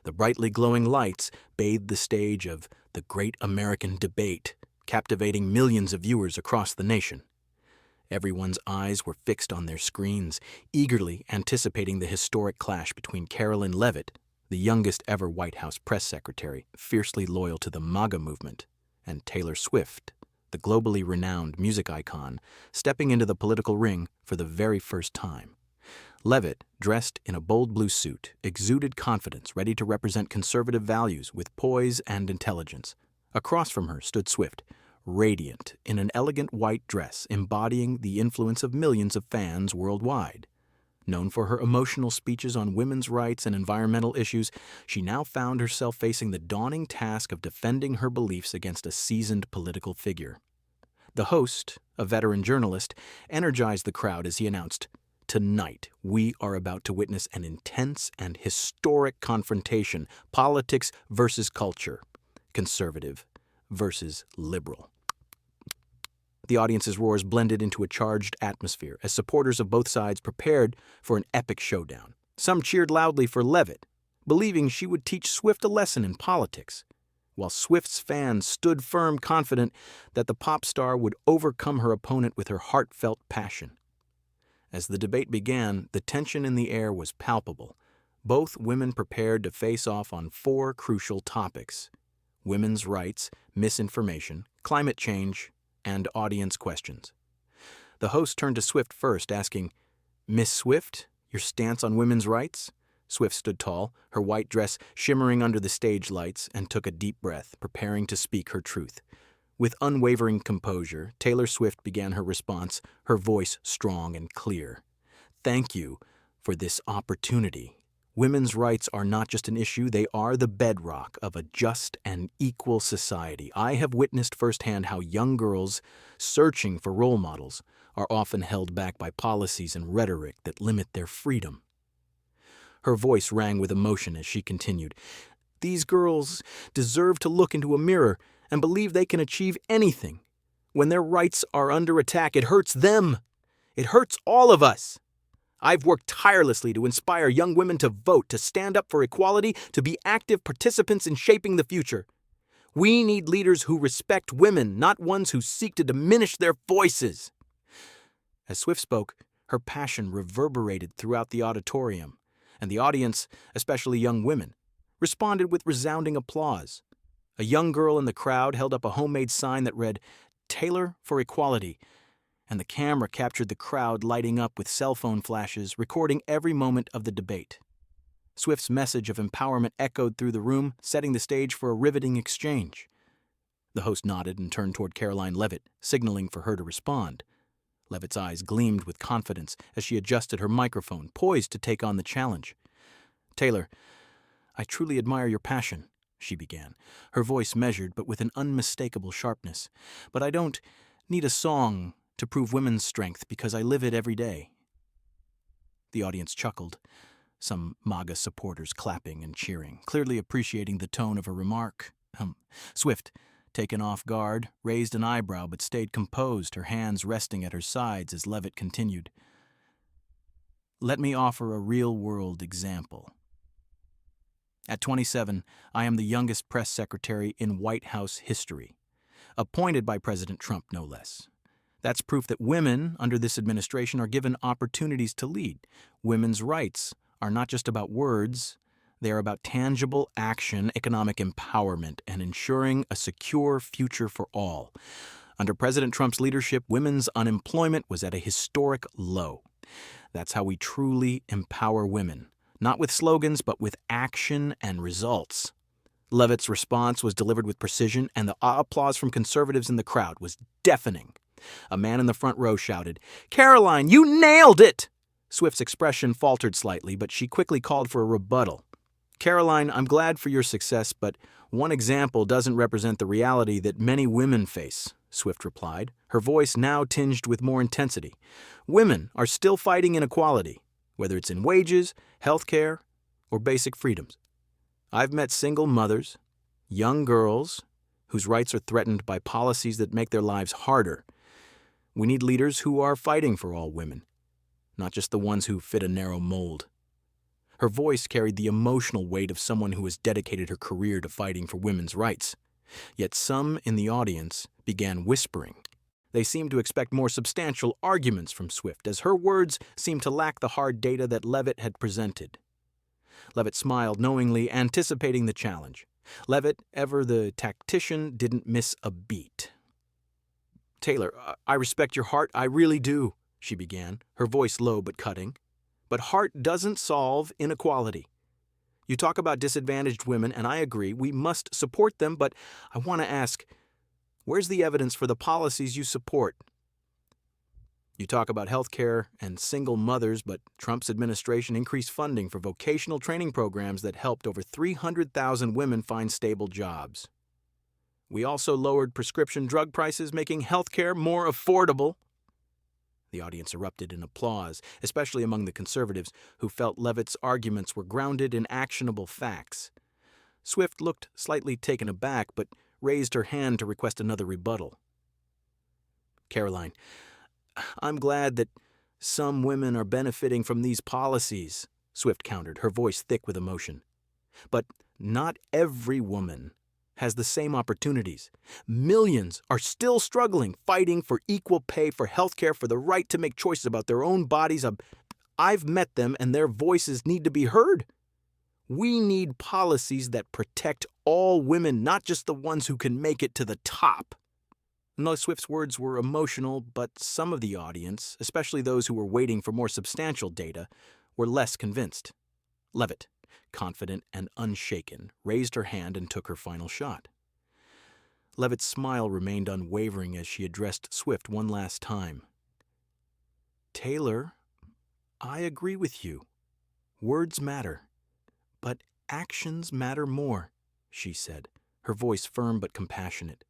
The brightly glowing lights bathed the stage of the Great American Debate, captivating millions of viewers across the nation. Everyone's eyes were fixed on their screens, eagerly anticipating the historic clash between Karoline Leavitt, the youngest ever White House press secretary, fiercely loyal to the MAGA movement, and Taylor Swift, the globally renowned music icon, stepping into the political ring for the very first time. Leavitt, dressed in a bold blue suit, exuded confidence, ready to represent conservative values with poise and intelligence. Across from her stood Swift, radiant in an elegant white dress embodying the influence of millions of fans worldwide. Known for her emotional speeches on women's rights and environmental issues, she now found herself facing the daunting task of defending her beliefs against a seasoned political figure. The host, a veteran journalist, energized the crowd as he announced, "Tonight, we are about to witness an intense and historic confrontation, politics versus culture, conservative versus liberal." The audience's roars blended into a charged atmosphere as supporters of both sides prepared for an epic showdown. Some cheered loudly for Leavitt, believing she would teach Swift a lesson in politics, while Swift's fans stood firm, confident that the pop star would overcome her opponent with her heartfelt passion. As the debate began, the tension in the air was palpable. Both women prepared to face off on 4 crucial topics: women's rights, misinformation, climate change, and audience questions. The host turned to Swift first, asking, "Miss Swift, your stance on women's rights?" Swift stood tall, her white dress shimmering under the stage lights, and took a deep breath, preparing to speak her truth. With unwavering composure, Taylor Swift began her response, her voice strong and clear. "Thank you for this opportunity. Women's rights are not just an issue, they are the bedrock of a just and equal society. I have witnessed firsthand how young girls, searching for role models, are often held back by policies and rhetoric that limit their freedom." Her voice rang with emotion as she continued, "These girls deserve to look into a mirror and believe they can achieve anything. When their rights are under attack, it hurts them. It hurts all of us. I've worked tirelessly to inspire young women to vote, to stand up for equality, to be active participants in shaping the future. We need leaders who respect women, not ones who seek to diminish their voices." As Swift spoke, her passion reverberated throughout the auditorium, and the audience, especially young women, responded with resounding applause. A young girl in the crowd held up a homemade sign that read, "Taylor for Equality," and the camera captured the crowd lighting up with cell phone flashes, recording every moment of the debate. Swift's message of empowerment echoed through the room, setting the stage for a riveting exchange. The host nodded and turned toward Karoline Leavitt, signaling for her to respond. Leavitt's eyes gleamed with confidence as she adjusted her microphone, poised to take on the challenge. "Taylor, I truly admire your passion," she began, her voice measured but with an unmistakable sharpness. "But I don't need a song to prove women's strength because I live it every day." The audience chuckled, some MAGA supporters clapping and cheering, clearly appreciating the tone of her remark. Swift, taken off guard, raised an eyebrow but stayed composed, her hands resting at her sides as Leavitt continued. "Let me offer a real-world example. At 27, I am the youngest press secretary in White House history, appointed by President Trump, no less. That's proof that women under this administration are given opportunities to lead. Women's rights are not just about words, they are about tangible action, economic empowerment, and ensuring a secure future for all. Under President Trump's leadership, women's unemployment was at a historic low. That's how we truly empower women. Not with slogans, but with action and results." Leavitt's response was delivered with precision, and the applause from conservatives in the crowd was deafening. A man in the front row shouted, "Karoline, you nailed it!" Swift's expression faltered slightly, but she quickly called for a rebuttal. "Karoline, I'm glad for your success, but one example doesn't represent the reality that many women face," Swift replied, her voice now tinged with more intensity. "Women are still fighting inequality, whether it's in wages, health care, or basic freedoms. I've met single mothers, young girls, whose rights are threatened by policies that make their lives harder. We need leaders who are fighting for all women, not just the ones who fit a narrow mold." Her voice carried the emotional weight of someone who has dedicated her career to fighting for women's rights. Yet some in the audience began whispering. They seemed to expect more substantial arguments from Swift, as her words seemed to lack the hard data that Leavitt had presented. Leavitt smiled knowingly, anticipating the challenge. Leavitt, ever the tactician, didn't miss a beat. "Taylor, I respect your heart, I really do," she began, her voice low but cutting. "But heart doesn't solve inequality. You talk about disadvantaged women, and I agree, we must support them, but I want to ask, where's the evidence for the policies you support? You talk about health care and single mothers, but Trump's administration increased funding for vocational training programs that helped over 300,000 women find stable jobs. We also lowered prescription drug prices, making health care more affordable." The audience erupted in applause, especially among the conservatives, who felt Leavitt's arguments were grounded in actionable facts. Swift looked slightly taken aback, but raised her hand to request another rebuttal. "Karoline, I'm glad that some women are benefiting from these policies," Swift countered, her voice thick with emotion. "But not every woman has the same opportunities. Millions are still struggling, fighting for equal pay, for health care, for the right to make choices about their own bodies. I've met them, and their voices need to be heard. We need policies that protect all women, not just the ones who can make it to the top." No, Swift's words were emotional, but some of the audience, especially those who were waiting for more substantial data, were less convinced. Leavitt, confident and unshaken, raised her hand and took her final shot. Leavitt's smile remained unwavering as she addressed Swift one last time. "Taylor, I agree with you. Words matter, but actions matter more," she said, her voice firm but compassionate.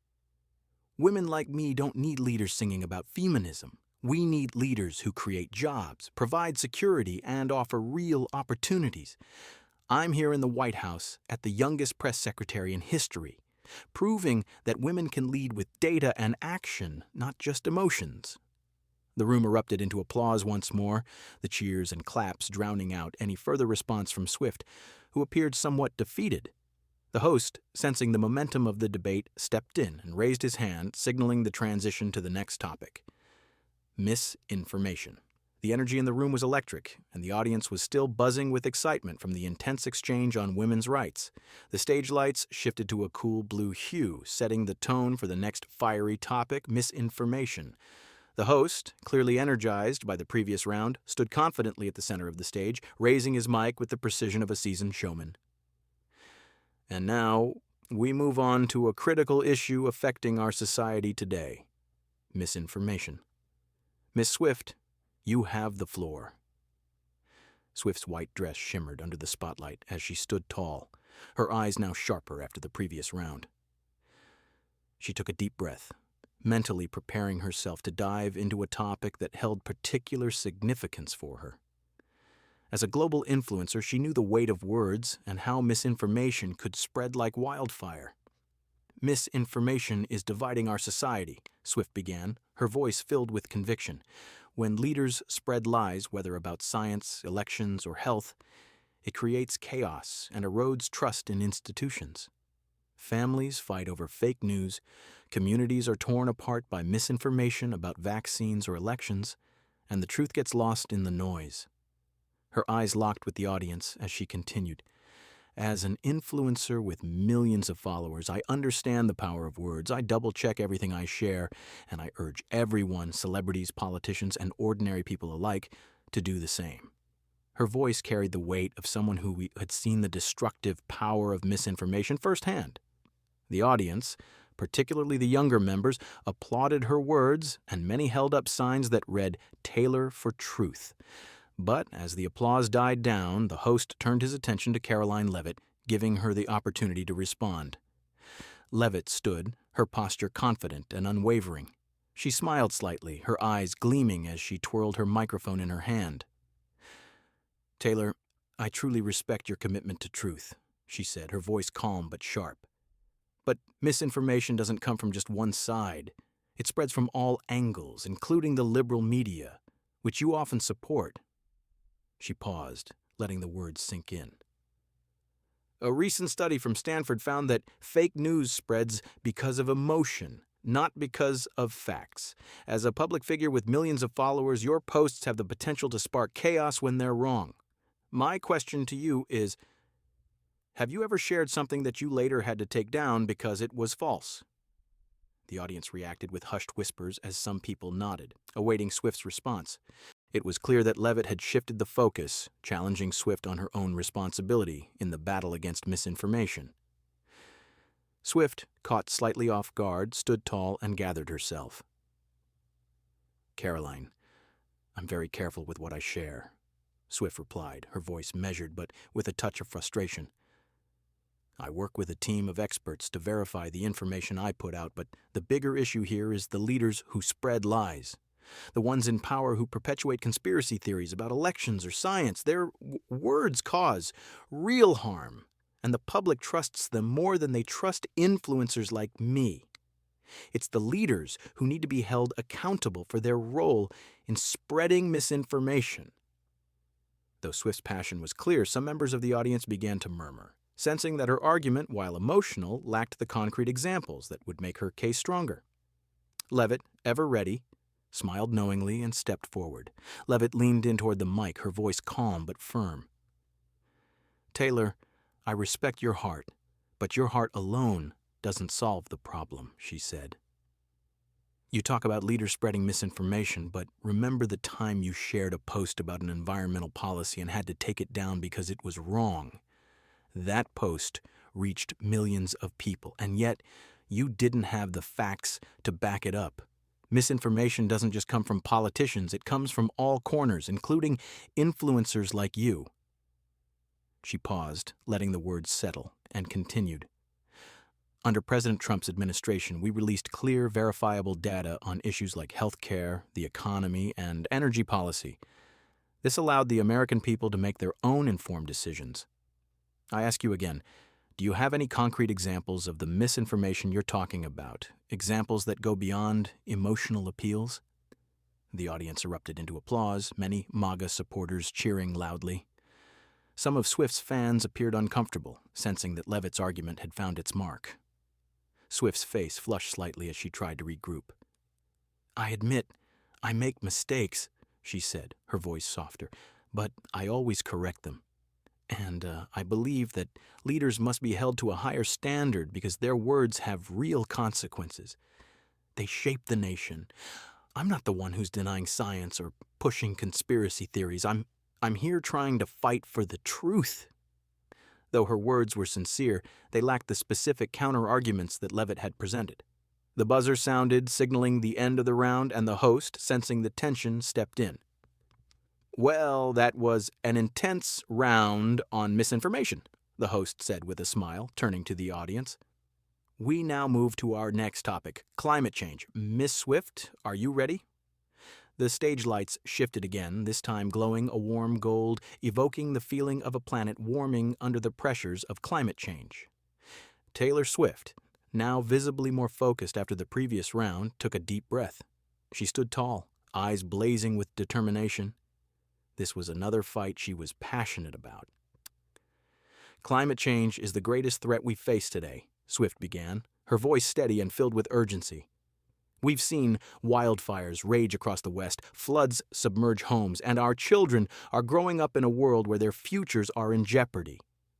"Women like me don't need leaders singing about feminism. We need leaders who create jobs, provide security, and offer real opportunities. I'm here in the White House at the youngest press secretary in history, proving that women can lead with data and action, not just emotions." The room erupted into applause once more, the cheers and claps drowning out any further response from Swift, who appeared somewhat defeated. The host, sensing the momentum of the debate, stepped in and raised his hand, signaling the transition to the next topic: misinformation. The energy in the room was electric, and the audience was still buzzing with excitement from the intense exchange on women's rights. The stage lights shifted to a cool blue hue, setting the tone for the next fiery topic: misinformation. The host, clearly energized by the previous round, stood confidently at the center of the stage, raising his mic with the precision of a seasoned showman. "And now, we move on to a critical issue affecting our society today: misinformation. Miss Swift, you have the floor." Swift's white dress shimmered under the spotlight as she stood tall, her eyes now sharper after the previous round. She took a deep breath, mentally preparing herself to dive into a topic that held particular significance for her. As a global influencer, she knew the weight of words and how misinformation could spread like wildfire. "Misinformation is dividing our society," Swift began, her voice filled with conviction. "When leaders spread lies, whether about science, elections, or health, it creates chaos and erodes trust in institutions. Families fight over fake news, communities are torn apart by misinformation about vaccines or elections, and the truth gets lost in the noise." Her eyes locked with the audience as she continued. "As an influencer with millions of followers, I understand the power of words. I double-check everything I share, and I urge everyone, celebrities, politicians, and ordinary people alike, to do the same." Her voice carried the weight of someone who had seen the destructive power of misinformation firsthand. The audience, particularly the younger members, applauded her words, and many held up signs that read, "Taylor for Truth." But as the applause died down, the host turned his attention to Karoline Leavitt, giving her the opportunity to respond. Leavitt stood, her posture confident and unwavering. She smiled slightly, her eyes gleaming as she twirled her microphone in her hand. "Taylor, I truly respect your commitment to truth," she said, her voice calm but sharp. "But misinformation doesn't come from just one side. It spreads from all angles, including the liberal media, which you often support." She paused, letting the words sink in. A recent study from Stanford found that fake news spreads because of emotion, not because of facts. As a public figure with millions of followers, your posts have the potential to spark chaos when they're wrong. My question to you is, have you ever shared something that you later had to take down because it was false? The audience reacted with hushed whispers as some people nodded, awaiting Swift's response. It was clear that Leavitt had shifted the focus, challenging Swift on her own responsibility in the battle against misinformation. Swift, caught slightly off guard, stood tall and gathered herself. "Karoline, I'm very careful with what I share," Swift replied, her voice measured but with a touch of frustration. "I work with a team of experts to verify the information I put out, but the bigger issue here is the leaders who spread lies. The ones in power who perpetuate conspiracy theories about elections or science. Their words cause real harm, and the public trusts them more than they trust influencers like me. It's the leaders who need to be held accountable for their role in spreading misinformation." Though Swift's passion was clear, some members of the audience began to murmur, sensing that her argument, while emotional, lacked the concrete examples that would make her case stronger. Leavitt, ever ready, smiled knowingly and stepped forward. Leavitt leaned in toward the mic, her voice calm but firm. "Taylor, I respect your heart, but your heart alone doesn't solve the problem," she said. "You talk about leaders spreading misinformation, but remember the time you shared a post about an environmental policy and had to take it down because it was wrong. That post reached millions of people, and yet you didn't have the facts to back it up. Misinformation doesn't just come from politicians, it comes from all corners, including influencers like you." She paused, letting the words settle, and continued. "Under President Trump's administration, we released clear, verifiable data on issues like health care, the economy, and energy policy. This allowed the American people to make their own informed decisions. I ask you again, do you have any concrete examples of the misinformation you're talking about? Examples that go beyond emotional appeals?" The audience erupted into applause, many MAGA supporters cheering loudly. Some of Swift's fans appeared uncomfortable, sensing that Leavitt's argument had found its mark. Swift's face flushed slightly as she tried to regroup. "I admit, I make mistakes," she said, her voice softer, "but I always correct them. And I believe that leaders must be held to a higher standard because their words have real consequences. They shape the nation. I'm not the one who's denying science or pushing conspiracy theories. I'm here trying to fight for the truth." Though her words were sincere, they lacked the specific counter-arguments that Leavitt had presented. The buzzer sounded, signaling the end of the round, and the host, sensing the tension, stepped in. "Well, that was an intense round on misinformation," the host said with a smile, turning to the audience. "We now move to our next topic, climate change. Miss Swift, are you ready?" The stage lights shifted again, this time glowing a warm gold, evoking the feeling of a planet warming under the pressures of climate change. Taylor Swift, now visibly more focused after the previous round, took a deep breath. She stood tall, eyes blazing with determination. This was another fight she was passionate about. "Climate change is the greatest threat we face today," Swift began, her voice steady and filled with urgency. "We've seen wildfires rage across the West, floods submerge homes, and our children are growing up in a world where their futures are in jeopardy.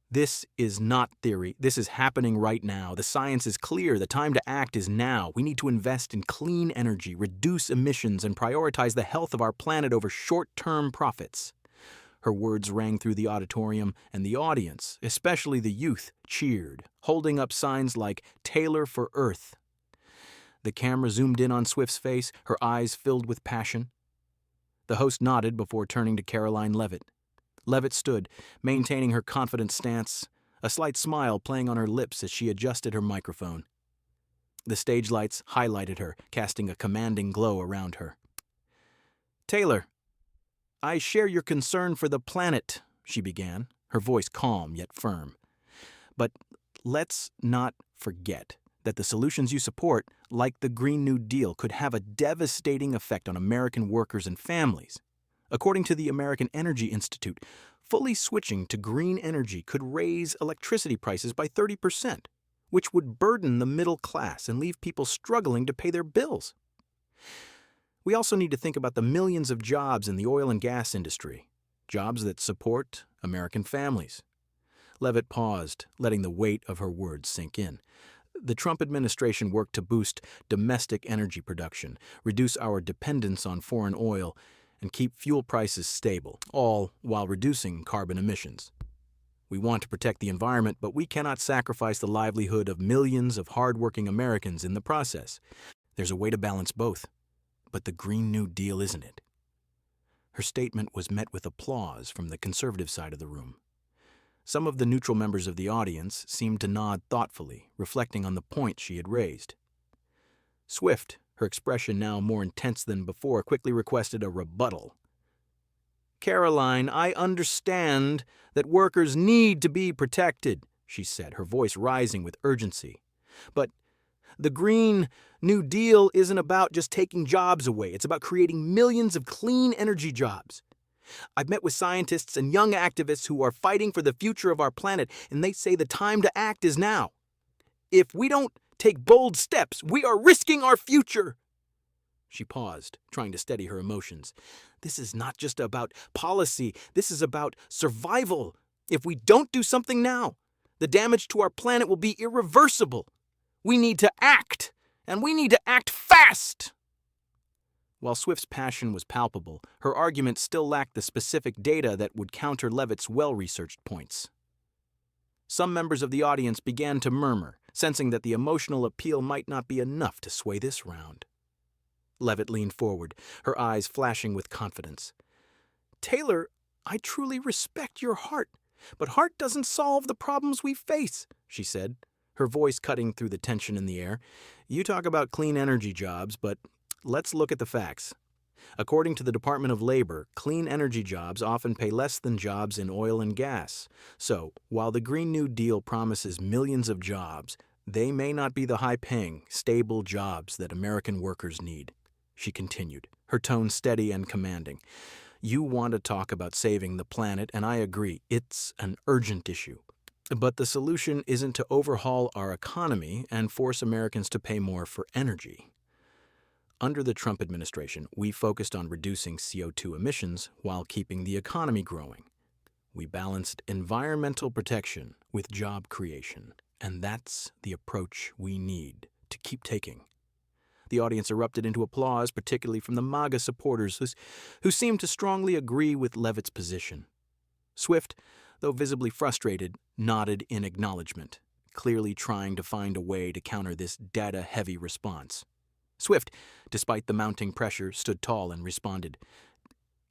This is not theory. This is happening right now. The science is clear. The time to act is now. We need to invest in clean energy, reduce emissions, and prioritize the health of our planet over short-term profits." Her words rang through the auditorium, and the audience, especially the youth, cheered, holding up signs like "Taylor for Earth." The camera zoomed in on Swift's face, her eyes filled with passion. The host nodded before turning to Karoline Leavitt. Leavitt stood, maintaining her confident stance, a slight smile playing on her lips as she adjusted her microphone. The stage lights highlighted her, casting a commanding glow around her. "Taylor, I share your concern for the planet," she began, her voice calm yet firm. "But let's not forget that the solutions you support, like the Green New Deal, could have a devastating effect on American workers and families. According to the American Energy Institute, fully switching to green energy could raise electricity prices by 30%, which would burden the middle class and leave people struggling to pay their bills. We also need to think about the millions of jobs in the oil and gas industry, jobs that support American families. Leavitt paused, letting the weight of her words sink in. The Trump administration worked to boost domestic energy production, reduce our dependence on foreign oil, and keep fuel prices stable, all while reducing carbon emissions. We want to protect the environment, but we cannot sacrifice the livelihood of millions of hardworking Americans in the process. There's a way to balance both, but the Green New Deal isn't it. Her statement was met with applause from the conservative side of the room. Some of the neutral members of the audience seemed to nod thoughtfully, reflecting on the point she had raised. Swift, her expression now more intense than before, quickly requested a rebuttal. "Karoline, I understand that workers need to be protected," she said, her voice rising with urgency. "But the Green New Deal isn't about just taking jobs away. It's about creating millions of clean energy jobs. I've met with scientists and young activists who are fighting for the future of our planet, and they say the time to act is now. If we don't take bold steps, we are risking our future." She paused, trying to steady her emotions. "This is not just about policy. This is about survival. If we don't do something now, the damage to our planet will be irreversible. We need to act, and we need to act fast." While Swift's passion was palpable, her argument still lacked the specific data that would counter Leavitt's well-researched points. Some members of the audience began to murmur, sensing that the emotional appeal might not be enough to sway this round. Leavitt leaned forward, her eyes flashing with confidence. "Taylor, I truly respect your heart, but heart doesn't solve the problems we face," she said, her voice cutting through the tension in the air. "You talk about clean energy jobs, but let's look at the facts. According to the Department of Labor, clean energy jobs often pay less than jobs in oil and gas. So, while the Green New Deal promises millions of jobs, they may not be the high-paying, stable jobs that American workers need," she continued, her tone steady and commanding. "You want to talk about saving the planet, and I agree, it's an urgent issue. But the solution isn't to overhaul our economy and force Americans to pay more for energy. Under the Trump administration, we focused on reducing CO2 emissions while keeping the economy growing. We balanced environmental protection with job creation, and that's the approach we need to keep taking." The audience erupted into applause, particularly from the MAGA supporters who seemed to strongly agree with Leavitt's position. Swift, though visibly frustrated, nodded in acknowledgement, clearly trying to find a way to counter this data-heavy response. Swift, despite the mounting pressure, stood tall and responded,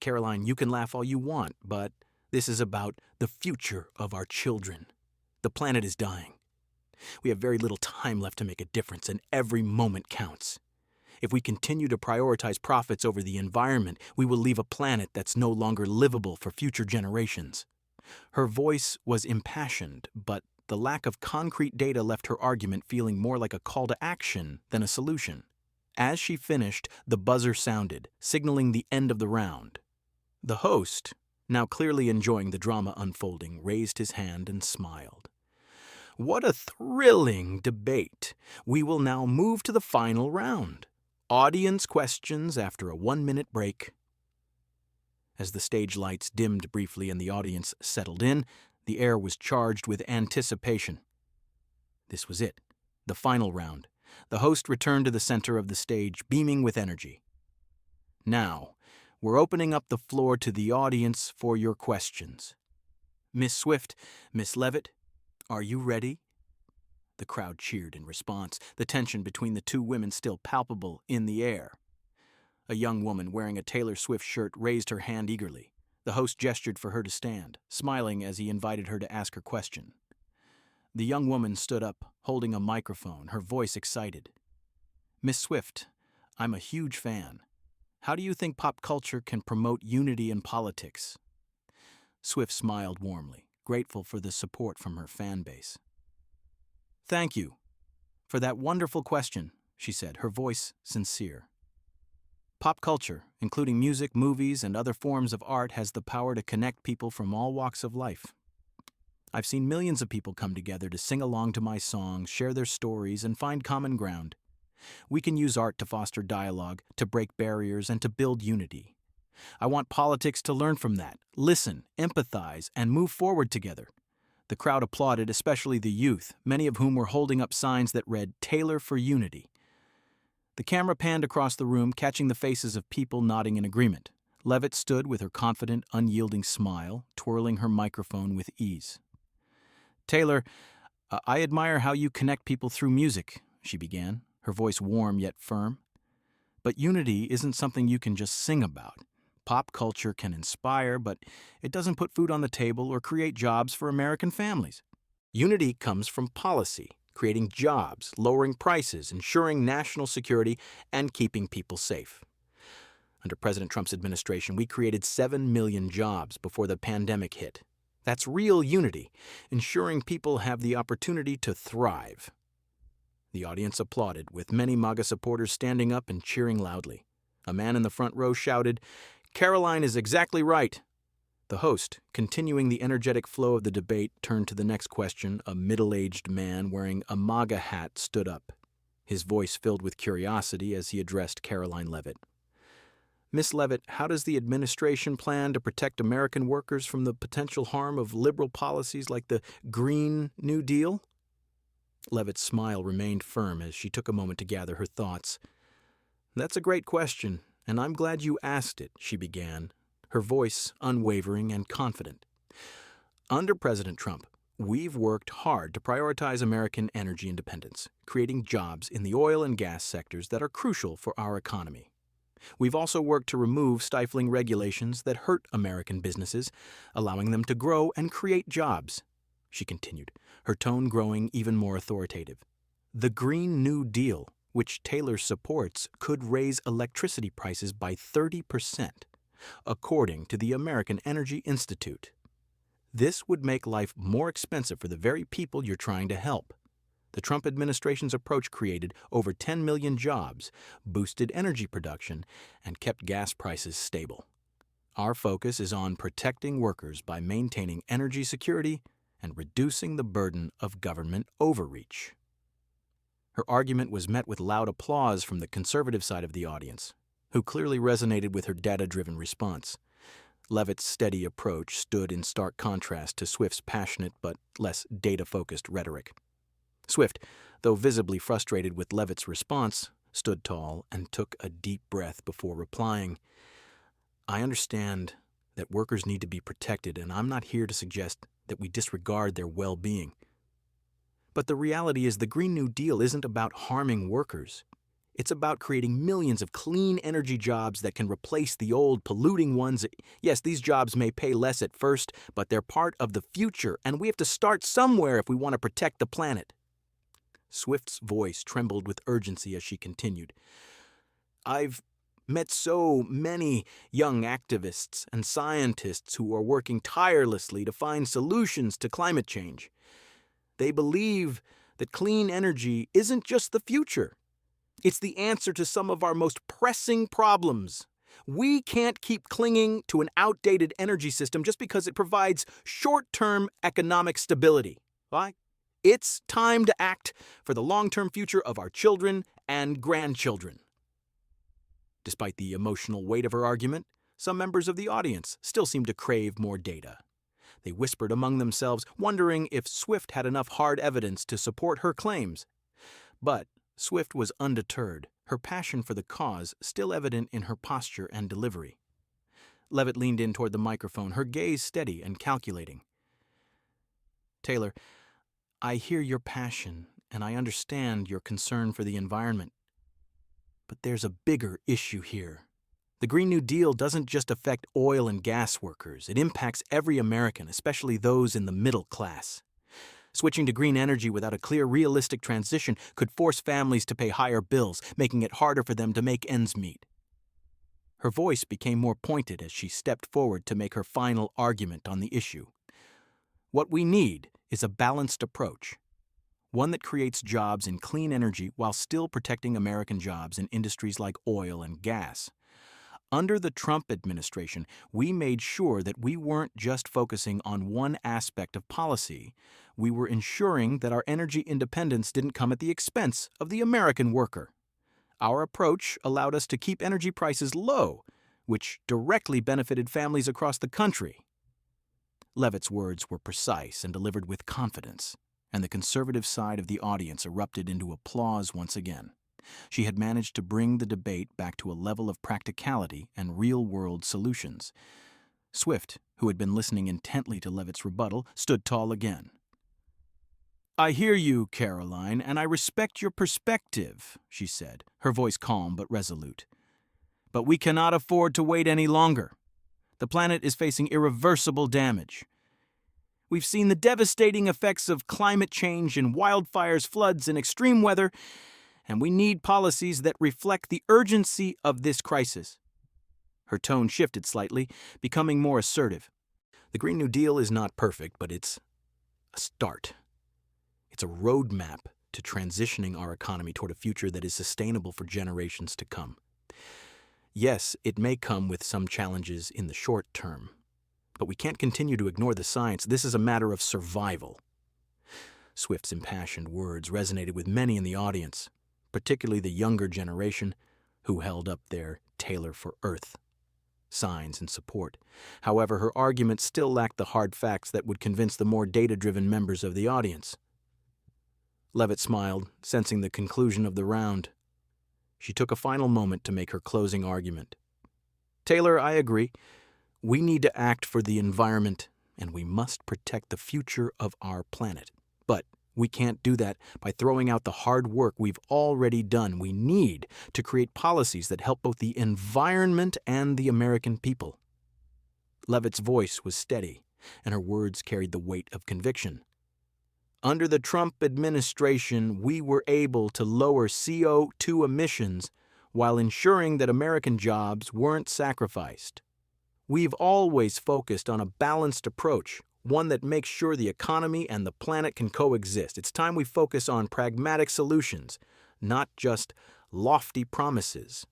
"Karoline, you can laugh all you want, but this is about the future of our children. The planet is dying. We have very little time left to make a difference, and every moment counts. If we continue to prioritize profits over the environment, we will leave a planet that's no longer livable for future generations." Her voice was impassioned, but the lack of concrete data left her argument feeling more like a call to action than a solution. As she finished, the buzzer sounded, signaling the end of the round. The host, now clearly enjoying the drama unfolding, raised his hand and smiled. "What a thrilling debate! We will now move to the final round. Audience questions after a 1-minute break." As the stage lights dimmed briefly and the audience settled in, the air was charged with anticipation. This was it, the final round. The host returned to the center of the stage, beaming with energy. "Now, we're opening up the floor to the audience for your questions. Miss Swift, Miss Leavitt, are you ready?" The crowd cheered in response, the tension between the two women still palpable in the air. A young woman wearing a Taylor Swift shirt raised her hand eagerly. The host gestured for her to stand, smiling as he invited her to ask her question. The young woman stood up, holding a microphone, her voice excited. "Miss Swift, I'm a huge fan. How do you think pop culture can promote unity in politics?" Swift smiled warmly, grateful for the support from her fan base. "Thank you for that wonderful question," she said, her voice sincere. Pop culture, including music, movies, and other forms of art, has the power to connect people from all walks of life. I've seen millions of people come together to sing along to my songs, share their stories, and find common ground. We can use art to foster dialogue, to break barriers, and to build unity. I want politics to learn from that, listen, empathize, and move forward together. The crowd applauded, especially the youth, many of whom were holding up signs that read, "Taylor for Unity." The camera panned across the room, catching the faces of people nodding in agreement. Leavitt stood with her confident, unyielding smile, twirling her microphone with ease. "Taylor, I admire how you connect people through music," she began, her voice warm yet firm. "But unity isn't something you can just sing about. Pop culture can inspire, but it doesn't put food on the table or create jobs for American families. Unity comes from policy, creating jobs, lowering prices, ensuring national security, and keeping people safe. Under President Trump's administration, we created 7 million jobs before the pandemic hit. That's real unity, ensuring people have the opportunity to thrive." The audience applauded, with many MAGA supporters standing up and cheering loudly. A man in the front row shouted, "Karoline is exactly right." The host, continuing the energetic flow of the debate, turned to the next question. A middle-aged man wearing a MAGA hat stood up, his voice filled with curiosity as he addressed Karoline Leavitt. "Miss Leavitt, how does the administration plan to protect American workers from the potential harm of liberal policies like the Green New Deal?" Leavitt's smile remained firm as she took a moment to gather her thoughts. "That's a great question, and I'm glad you asked it," she began, her voice unwavering and confident. "Under President Trump, we've worked hard to prioritize American energy independence, creating jobs in the oil and gas sectors that are crucial for our economy. We've also worked to remove stifling regulations that hurt American businesses, allowing them to grow and create jobs," she continued, her tone growing even more authoritative. "The Green New Deal, which Taylor supports, could raise electricity prices by 30%, according to the American Energy Institute. This would make life more expensive for the very people you're trying to help. The Trump administration's approach created over 10 million jobs, boosted energy production, and kept gas prices stable. Our focus is on protecting workers by maintaining energy security and reducing the burden of government overreach." Her argument was met with loud applause from the conservative side of the audience, who clearly resonated with her data-driven response. Leavitt's steady approach stood in stark contrast to Swift's passionate but less data-focused rhetoric. Swift, though visibly frustrated with Leavitt's response, stood tall and took a deep breath before replying, "I understand that workers need to be protected, and I'm not here to suggest that we disregard their well-being. But the reality is the Green New Deal isn't about harming workers. It's about creating millions of clean energy jobs that can replace the old, polluting ones. Yes, these jobs may pay less at first, but they're part of the future, and we have to start somewhere if we want to protect the planet." Swift's voice trembled with urgency as she continued, "I've met so many young activists and scientists who are working tirelessly to find solutions to climate change. They believe that clean energy isn't just the future. It's the answer to some of our most pressing problems. We can't keep clinging to an outdated energy system just because it provides short-term economic stability. Why? It's time to act for the long-term future of our children and grandchildren." Despite the emotional weight of her argument, some members of the audience still seemed to crave more data. They whispered among themselves, wondering if Swift had enough hard evidence to support her claims. But Swift was undeterred, her passion for the cause still evident in her posture and delivery. Leavitt leaned in toward the microphone, her gaze steady and calculating. "Taylor, I hear your passion, and I understand your concern for the environment. But there's a bigger issue here. The Green New Deal doesn't just affect oil and gas workers. It impacts every American, especially those in the middle class. Switching to green energy without a clear, realistic transition could force families to pay higher bills, making it harder for them to make ends meet." Her voice became more pointed as she stepped forward to make her final argument on the issue. "What we need is a balanced approach, one that creates jobs in clean energy while still protecting American jobs in industries like oil and gas. Under the Trump administration, we made sure that we weren't just focusing on one aspect of policy. We were ensuring that our energy independence didn't come at the expense of the American worker. Our approach allowed us to keep energy prices low, which directly benefited families across the country. Leavitt's words were precise and delivered with confidence, and the conservative side of the audience erupted into applause once again. She had managed to bring the debate back to a level of practicality and real-world solutions. Swift, who had been listening intently to Leavitt's rebuttal, stood tall again. "I hear you, Karoline, and I respect your perspective," she said, her voice calm but resolute. "But we cannot afford to wait any longer. The planet is facing irreversible damage. We've seen the devastating effects of climate change in wildfires, floods, and extreme weather, and we need policies that reflect the urgency of this crisis." Her tone shifted slightly, becoming more assertive. "The Green New Deal is not perfect, but it's a start. It's a roadmap to transitioning our economy toward a future that is sustainable for generations to come. Yes, it may come with some challenges in the short term, but we can't continue to ignore the science. This is a matter of survival." Swift's impassioned words resonated with many in the audience, particularly the younger generation, who held up their Taylor for Earth signs in support. However, her argument still lacked the hard facts that would convince the more data-driven members of the audience. Leavitt smiled, sensing the conclusion of the round. She took a final moment to make her closing argument. "Taylor, I agree. We need to act for the environment, and we must protect the future of our planet. But we can't do that by throwing out the hard work we've already done. We need to create policies that help both the environment and the American people." Leavitt's voice was steady, and her words carried the weight of conviction. "Under the Trump administration, we were able to lower CO2 emissions while ensuring that American jobs weren't sacrificed. We've always focused on a balanced approach, one that makes sure the economy and the planet can coexist. It's time we focus on pragmatic solutions, not just lofty promises."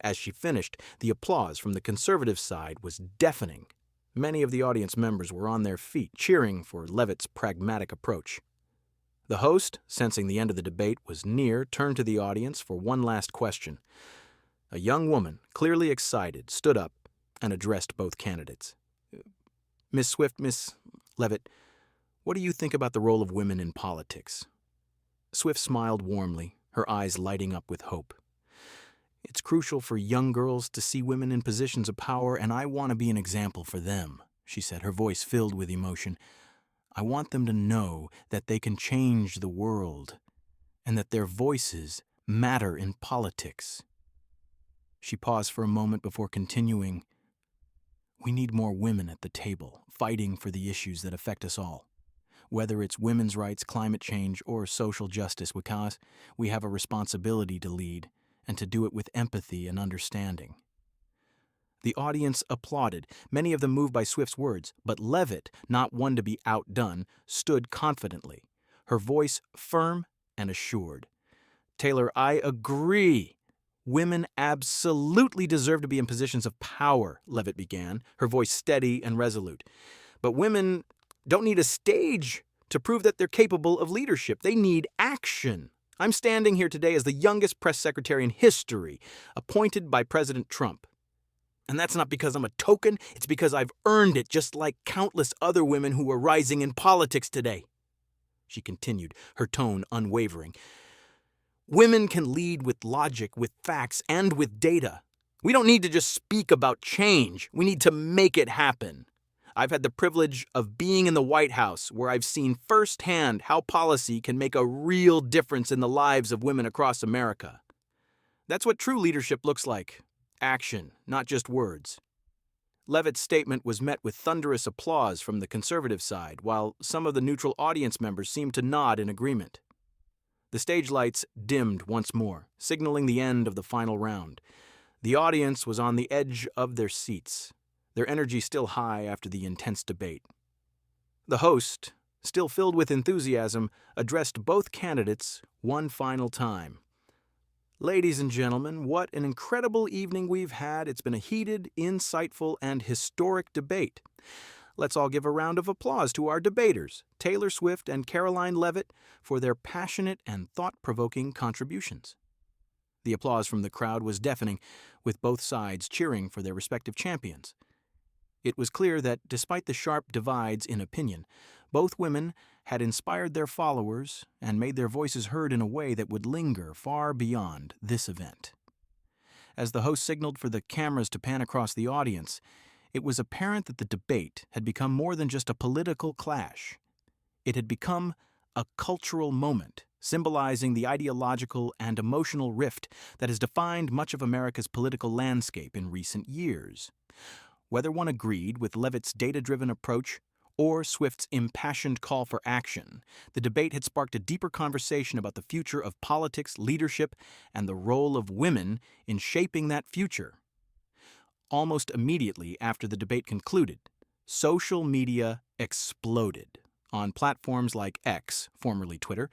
As she finished, the applause from the conservative side was deafening. Many of the audience members were on their feet, cheering for Leavitt's pragmatic approach. The host, sensing the end of the debate was near, turned to the audience for one last question. A young woman, clearly excited, stood up and addressed both candidates. "Miss Swift, Miss Leavitt, what do you think about the role of women in politics?" Swift smiled warmly, her eyes lighting up with hope. "It's crucial for young girls to see women in positions of power, and I want to be an example for them," she said, her voice filled with emotion. "I want them to know that they can change the world and that their voices matter in politics." She paused for a moment before continuing. "We need more women at the table, fighting for the issues that affect us all. Whether it's women's rights, climate change, or social justice, because we have a responsibility to lead, and to do it with empathy and understanding." The audience applauded, many of them moved by Swift's words, but Leavitt, not one to be outdone, stood confidently, her voice firm and assured. "Taylor, I agree. Women absolutely deserve to be in positions of power," Leavitt began, her voice steady and resolute. "But women don't need a stage to prove that they're capable of leadership. They need action. I'm standing here today as the youngest press secretary in history, appointed by President Trump. And that's not because I'm a token, it's because I've earned it, just like countless other women who are rising in politics today." She continued, her tone unwavering. "Women can lead with logic, with facts, and with data. We don't need to just speak about change. We need to make it happen. I've had the privilege of being in the White House, where I've seen firsthand how policy can make a real difference in the lives of women across America. That's what true leadership looks like. Action, not just words." Leavitt's statement was met with thunderous applause from the conservative side, while some of the neutral audience members seemed to nod in agreement. The stage lights dimmed once more, signaling the end of the final round. The audience was on the edge of their seats, their energy still high after the intense debate. The host, still filled with enthusiasm, addressed both candidates one final time. Ladies and gentlemen, what an incredible evening we've had. It's been a heated, insightful, and historic debate. Let's all give a round of applause to our debaters, Taylor Swift and Karoline Leavitt, for their passionate and thought-provoking contributions. The applause from the crowd was deafening, with both sides cheering for their respective champions. It was clear that, despite the sharp divides in opinion, both women had inspired their followers and made their voices heard in a way that would linger far beyond this event. As the host signaled for the cameras to pan across the audience, it was apparent that the debate had become more than just a political clash. It had become a cultural moment, symbolizing the ideological and emotional rift that has defined much of America's political landscape in recent years. Whether one agreed with Leavitt's data-driven approach or Swift's impassioned call for action, the debate had sparked a deeper conversation about the future of politics, leadership, and the role of women in shaping that future. Almost immediately after the debate concluded, social media exploded. On platforms like X, formerly Twitter,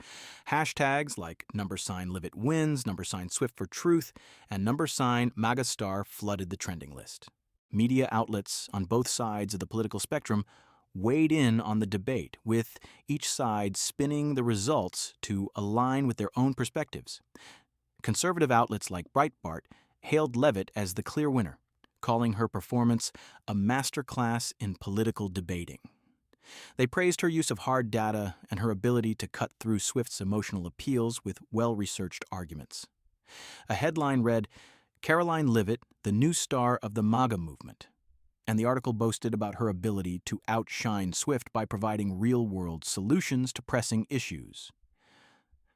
hashtags like #Leavitt wins, #Swift for truth, and #MAGA star flooded the trending list. Media outlets on both sides of the political spectrum weighed in on the debate, with each side spinning the results to align with their own perspectives. Conservative outlets like Breitbart hailed Leavitt as the clear winner, calling her performance a masterclass in political debating. They praised her use of hard data and her ability to cut through Swift's emotional appeals with well-researched arguments. A headline read, "Karoline Leavitt, the new star of the MAGA movement," and the article boasted about her ability to outshine Swift by providing real-world solutions to pressing issues.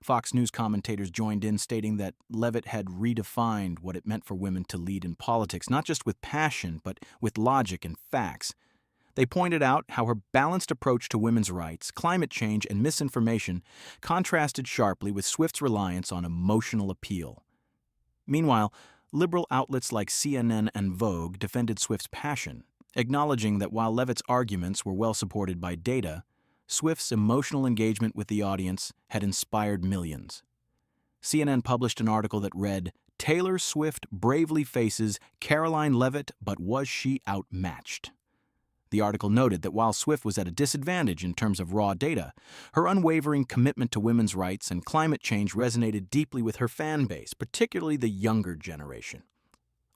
Fox News commentators joined in, stating that Leavitt had redefined what it meant for women to lead in politics, not just with passion, but with logic and facts. They pointed out how her balanced approach to women's rights, climate change, and misinformation contrasted sharply with Swift's reliance on emotional appeal. Meanwhile, liberal outlets like CNN and Vogue defended Swift's passion, acknowledging that while Leavitt's arguments were well supported by data, Swift's emotional engagement with the audience had inspired millions. CNN published an article that read, "Taylor Swift bravely faces Karoline Leavitt, but was she outmatched?" The article noted that while Swift was at a disadvantage in terms of raw data, her unwavering commitment to women's rights and climate change resonated deeply with her fan base, particularly the younger generation.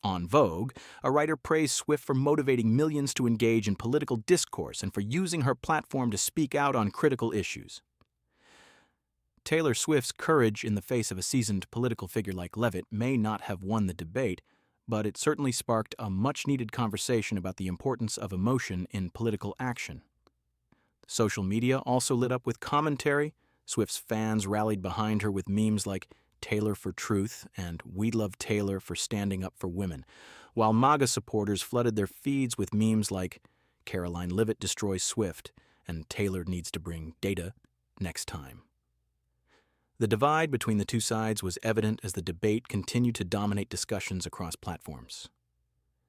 On Vogue, a writer praised Swift for motivating millions to engage in political discourse and for using her platform to speak out on critical issues. Taylor Swift's courage in the face of a seasoned political figure like Leavitt may not have won the debate, but it certainly sparked a much-needed conversation about the importance of emotion in political action. Social media also lit up with commentary. Swift's fans rallied behind her with memes like "Taylor for Truth" and "We love Taylor for standing up for women," while MAGA supporters flooded their feeds with memes like "Karoline Leavitt destroys Swift" and "Taylor needs to bring data next time." The divide between the two sides was evident as the debate continued to dominate discussions across platforms.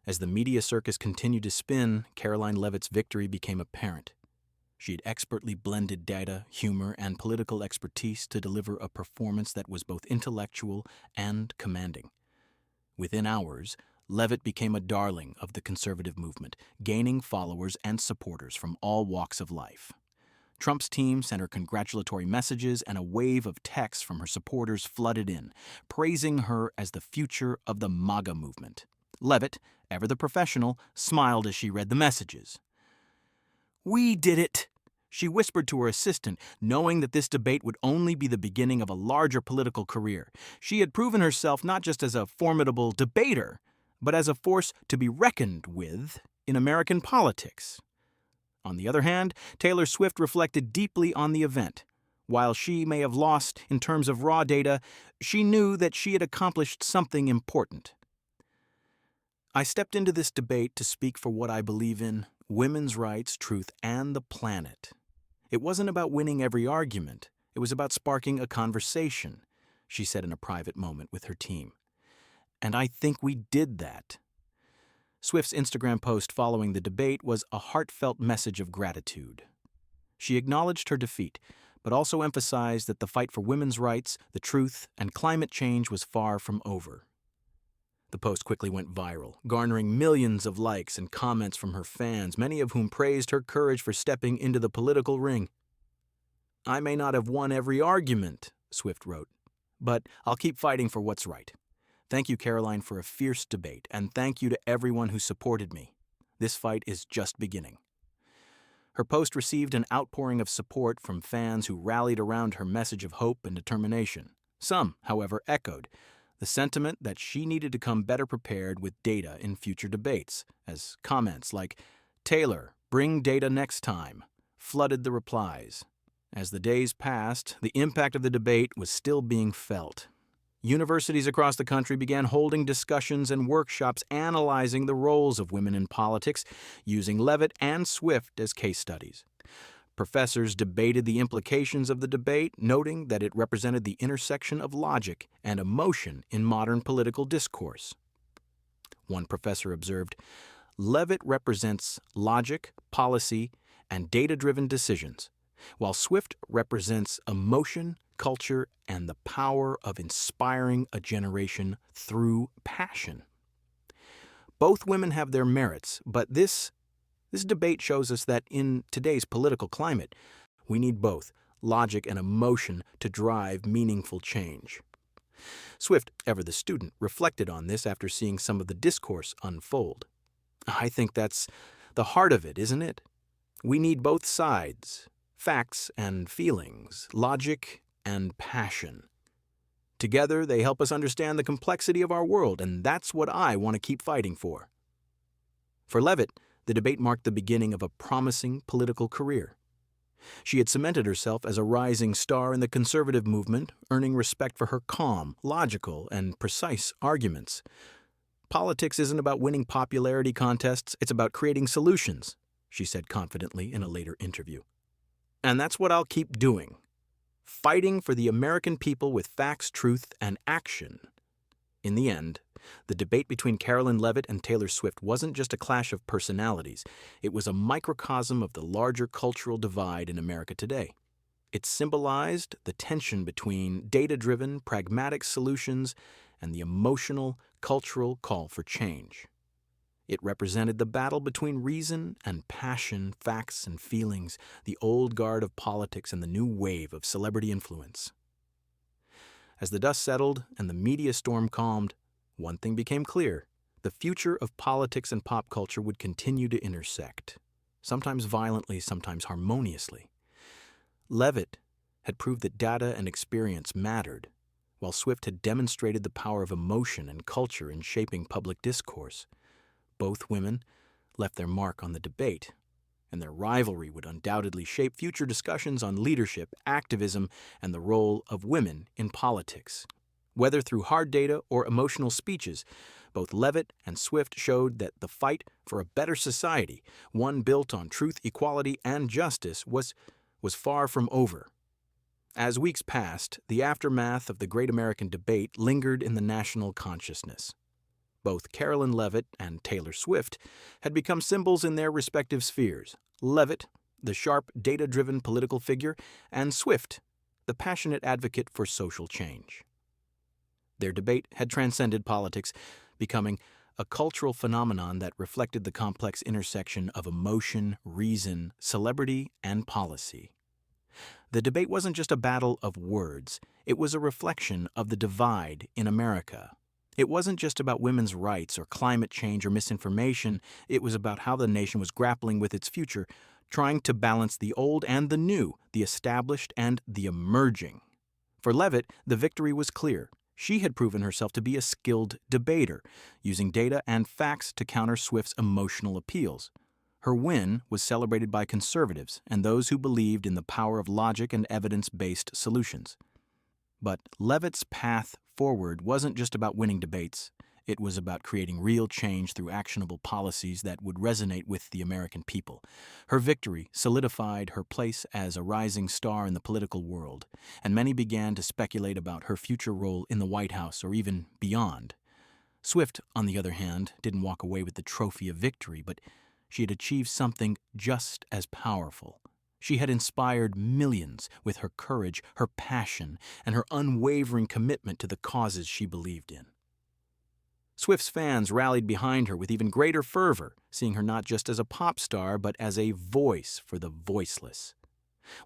As the media circus continued to spin, Karoline Leavitt's victory became apparent. She had expertly blended data, humor, and political expertise to deliver a performance that was both intellectual and commanding. Within hours, Leavitt became a darling of the conservative movement, gaining followers and supporters from all walks of life. Trump's team sent her congratulatory messages, and a wave of texts from her supporters flooded in, praising her as the future of the MAGA movement. Leavitt, ever the professional, smiled as she read the messages. "We did it," she whispered to her assistant, knowing that this debate would only be the beginning of a larger political career. She had proven herself not just as a formidable debater, but as a force to be reckoned with in American politics. On the other hand, Taylor Swift reflected deeply on the event. While she may have lost in terms of raw data, she knew that she had accomplished something important. "I stepped into this debate to speak for what I believe in: women's rights, truth, and the planet. It wasn't about winning every argument. It was about sparking a conversation," she said in a private moment with her team. "And I think we did that." Swift's Instagram post following the debate was a heartfelt message of gratitude. She acknowledged her defeat, but also emphasized that the fight for women's rights, the truth, and climate change was far from over. The post quickly went viral, garnering millions of likes and comments from her fans, many of whom praised her courage for stepping into the political ring. "I may not have won every argument," Swift wrote, "but I'll keep fighting for what's right. Thank you, Karoline, for a fierce debate, and thank you to everyone who supported me. This fight is just beginning." Her post received an outpouring of support from fans who rallied around her message of hope and determination. Some, however, echoed the sentiment that she needed to come better prepared with data in future debates, as comments like, "Taylor, bring data next time," flooded the replies. As the days passed, the impact of the debate was still being felt. Universities across the country began holding discussions and workshops analyzing the roles of women in politics, using Leavitt and Swift as case studies. Professors debated the implications of the debate, noting that it represented the intersection of logic and emotion in modern political discourse. One professor observed, "Leavitt represents logic, policy, and data-driven decisions, while Swift represents emotion, culture, and the power of inspiring a generation through passion." Both women have their merits, but this debate shows us that in today's political climate, we need both logic and emotion to drive meaningful change. Swift, ever the student, reflected on this after seeing some of the discourse unfold. "I think that's the heart of it, isn't it? We need both sides, facts and feelings, logic and passion. Together, they help us understand the complexity of our world, and that's what I want to keep fighting for." For Leavitt, the debate marked the beginning of a promising political career. She had cemented herself as a rising star in the conservative movement, earning respect for her calm, logical, and precise arguments. "Politics isn't about winning popularity contests, it's about creating solutions," she said confidently in a later interview. "And that's what I'll keep doing. Fighting for the American people with facts, truth, and action." In the end, the debate between Karoline Leavitt and Taylor Swift wasn't just a clash of personalities. It was a microcosm of the larger cultural divide in America today. It symbolized the tension between data-driven, pragmatic solutions and the emotional, cultural call for change. It represented the battle between reason and passion, facts and feelings, the old guard of politics and the new wave of celebrity influence. As the dust settled and the media storm calmed, one thing became clear: the future of politics and pop culture would continue to intersect, sometimes violently, sometimes harmoniously. Leavitt had proved that data and experience mattered, while Swift had demonstrated the power of emotion and culture in shaping public discourse. Both women left their mark on the debate, and their rivalry would undoubtedly shape future discussions on leadership, activism, and the role of women in politics. Whether through hard data or emotional speeches, both Leavitt and Swift showed that the fight for a better society, one built on truth, equality, and justice, was far from over. As weeks passed, the aftermath of the Great American Debate lingered in the national consciousness. Both Karoline Leavitt and Taylor Swift had become symbols in their respective spheres. Leavitt, the sharp, data-driven political figure, and Swift, the passionate advocate for social change. Their debate had transcended politics, becoming a cultural phenomenon that reflected the complex intersection of emotion, reason, celebrity, and policy. The debate wasn't just a battle of words, it was a reflection of the divide in America. It wasn't just about women's rights or climate change or misinformation. It was about how the nation was grappling with its future, trying to balance the old and the new, the established and the emerging. For Leavitt, the victory was clear. She had proven herself to be a skilled debater, using data and facts to counter Swift's emotional appeals. Her win was celebrated by conservatives and those who believed in the power of logic and evidence-based solutions. But Leavitt's path forward wasn't just about winning debates. It was about creating real change through actionable policies that would resonate with the American people. Her victory solidified her place as a rising star in the political world, and many began to speculate about her future role in the White House or even beyond. Swift, on the other hand, didn't walk away with the trophy of victory, but she had achieved something just as powerful. She had inspired millions with her courage, her passion, and her unwavering commitment to the causes she believed in. Swift's fans rallied behind her with even greater fervor, seeing her not just as a pop star, but as a voice for the voiceless.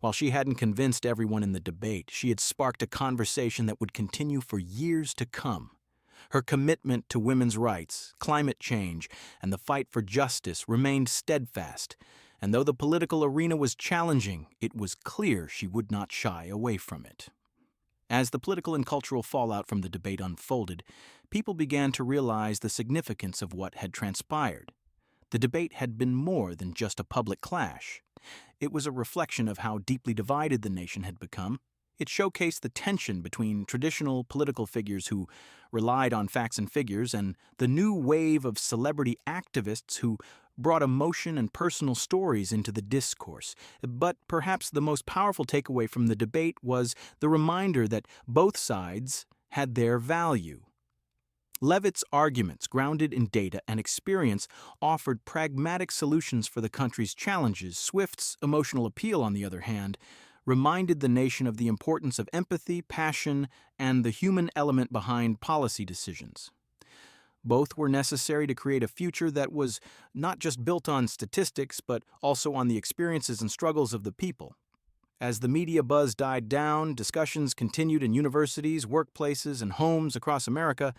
While she hadn't convinced everyone in the debate, she had sparked a conversation that would continue for years to come. Her commitment to women's rights, climate change, and the fight for justice remained steadfast, and though the political arena was challenging, it was clear she would not shy away from it. As the political and cultural fallout from the debate unfolded, people began to realize the significance of what had transpired. The debate had been more than just a public clash. It was a reflection of how deeply divided the nation had become. It showcased the tension between traditional political figures who relied on facts and figures and the new wave of celebrity activists who brought emotion and personal stories into the discourse. But perhaps the most powerful takeaway from the debate was the reminder that both sides had their value. Leavitt's arguments, grounded in data and experience, offered pragmatic solutions for the country's challenges. Swift's emotional appeal, on the other hand, reminded the nation of the importance of empathy, passion, and the human element behind policy decisions. Both were necessary to create a future that was not just built on statistics, but also on the experiences and struggles of the people. As the media buzz died down, discussions continued in universities, workplaces, and homes across America.